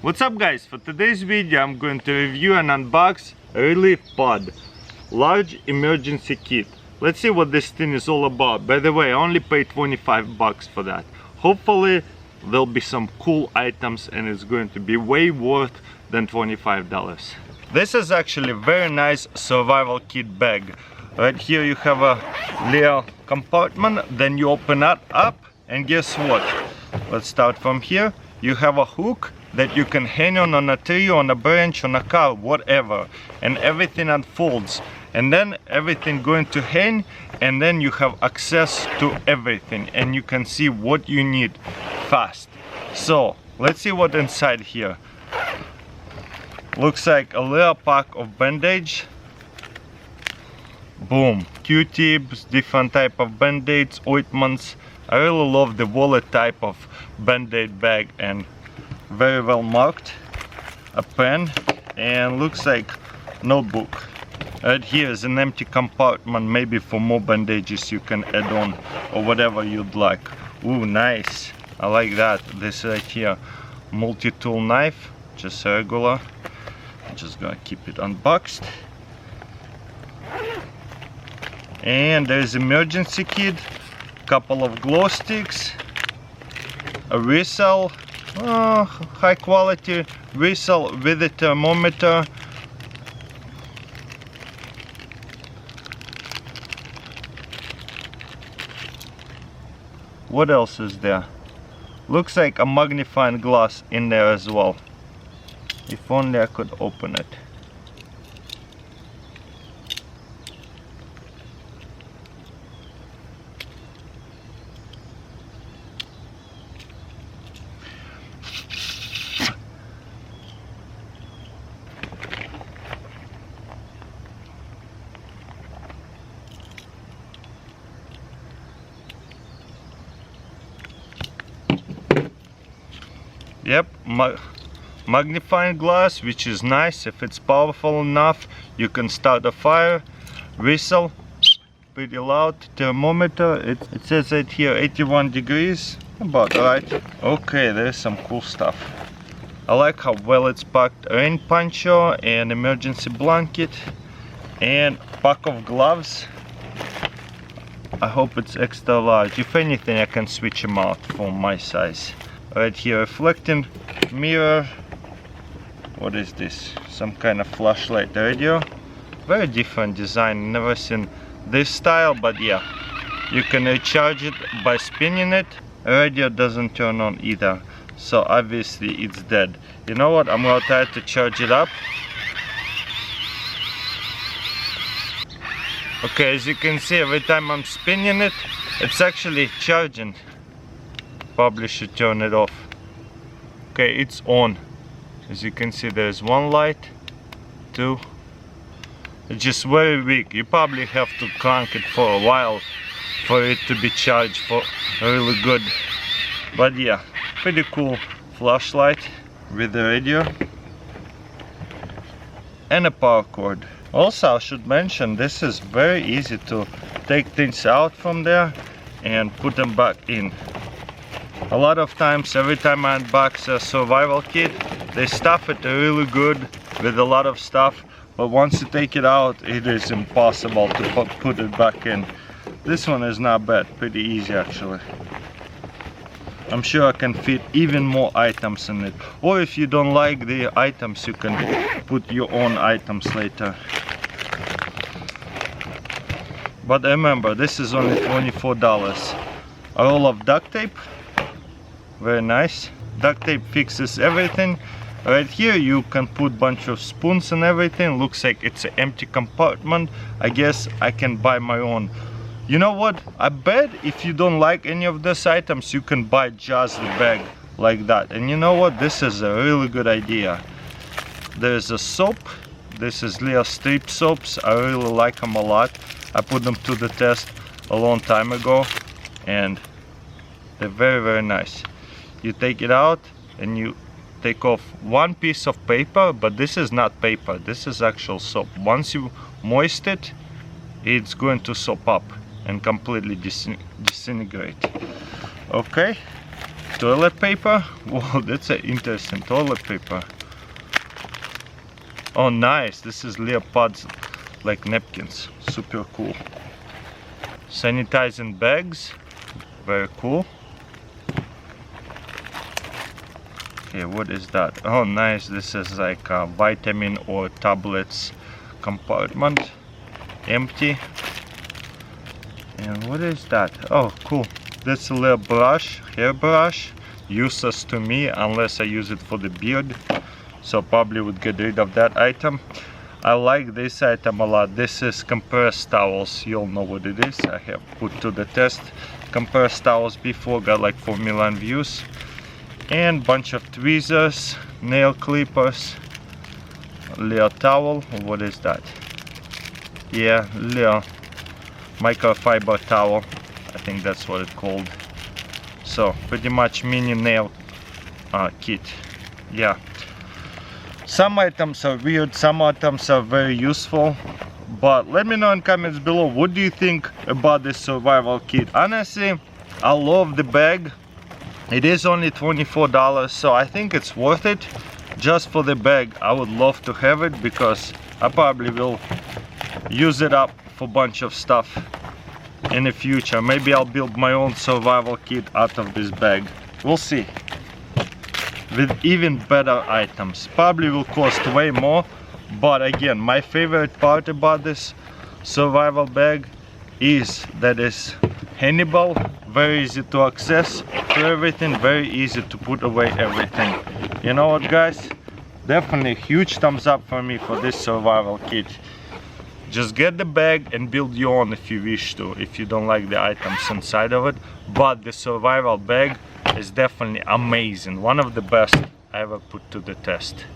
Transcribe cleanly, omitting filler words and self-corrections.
What's up guys, for today's video I'm going to review and unbox a Relief Pod large emergency kit. Let's see what this thing is all about. By the way, I only paid 25 bucks for that. Hopefully there'll be some cool items and it's going to be way worth than $25. This is actually a very nice survival kit bag. Right here you have a little compartment, then you open that up and guess what? Let's start from here. You have a hook that you can hang on a tree, on a branch, on a car, whatever, and everything unfolds, and then everything going to hang, and then you have access to everything and you can see what you need fast. So let's see what inside here. Looks like a little pack of bandage. Boom, Q-tips, different type of band-aids, ointments. I really love the wallet type of band-aid bag and very well marked. A pen and looks like notebook. Right here is an empty compartment, maybe for more bandages you can add on or whatever you'd like. Ooh, nice, I like that. This right here, multi-tool knife, just regular. I'm just gonna keep it unboxed. And there's emergency kit, couple of glow sticks, a whistle, high quality whistle with a thermometer, what else is there? Looks like a magnifying glass in there as well. If only I could open it. Yep, magnifying glass, which is nice. If it's powerful enough you can start a fire. Whistle, pretty loud. Thermometer, it says right here 81 degrees, about right. Okay, there's some cool stuff. I like how well it's packed. Rain poncho and emergency blanket and pack of gloves. I hope it's extra large. If anything I can switch them out for my size. Right here, reflecting mirror. What is this? Some kind of flashlight radio. Very different design. Never seen this style, but yeah. You can recharge it by spinning it. Radio doesn't turn on either, so obviously it's dead. You know what? I'm gonna try to charge it up. Okay, as you can see, every time I'm spinning it, it's actually charging. Probably should turn it off. Okay, it's on. As you can see, there's one light, two. It's just very weak. You probably have to crank it for a while for it to be charged for really good. But yeah, pretty cool flashlight with the radio and a power cord. Also, I should mention, this is very easy to take things out from there and put them back in. A lot of times, every time I unbox a survival kit, they stuff it really good with a lot of stuff, but once you take it out, it is impossible to put it back in. This one is not bad, pretty easy actually. I'm sure I can fit even more items in it. Or if you don't like the items, you can put your own items later. But remember, this is only $24. A roll of duct tape. Very nice. Duct tape fixes everything. Right here you can put bunch of spoons and everything. Looks like it's an empty compartment. I guess I can buy my own. You know what? I bet if you don't like any of these items, you can buy just the bag like that. And you know what? This is a really good idea. There's a soap. This is little strip soaps. I really like them a lot. I put them to the test a long time ago and they're very, very nice. You take it out and you take off one piece of paper, but this is not paper, this is actual soap. Once you moist it, it's going to soap up and completely disintegrate. Okay, toilet paper. Whoa, that's an interesting toilet paper. Oh nice, this is leopards like napkins, super cool. Sanitizing bags, very cool. Okay, what is that? Oh nice, this is like a vitamin or tablets compartment, empty. And what is that? Oh cool, that's a little brush, hair brush, useless to me unless I use it for the beard, so probably would get rid of that item. I like this item a lot. This is compressed towels. You'll know what it is. I have put to the test compressed towels before, got like 4 million views. And bunch of tweezers, nail clippers, little towel. What is that? Yeah, little microfiber towel. I think that's what it's called. So pretty much mini nail kit. Yeah. Some items are weird, some items are very useful, but let me know in comments below, what do you think about this survival kit? Honestly, I love the bag. It is only $24, so I think it's worth it. Just for the bag, I would love to have it because I probably will use it up for a bunch of stuff in the future. Maybe I'll build my own survival kit out of this bag. We'll see. With even better items. Probably will cost way more, but again, my favorite part about this survival bag is that it's handleable, very easy to access to everything, very easy to put away everything. You know what guys, definitely huge thumbs up for me for this survival kit. Just get the bag and build your own if you wish to, if you don't like the items inside of it, but the survival bag is definitely amazing, one of the best I ever put to the test.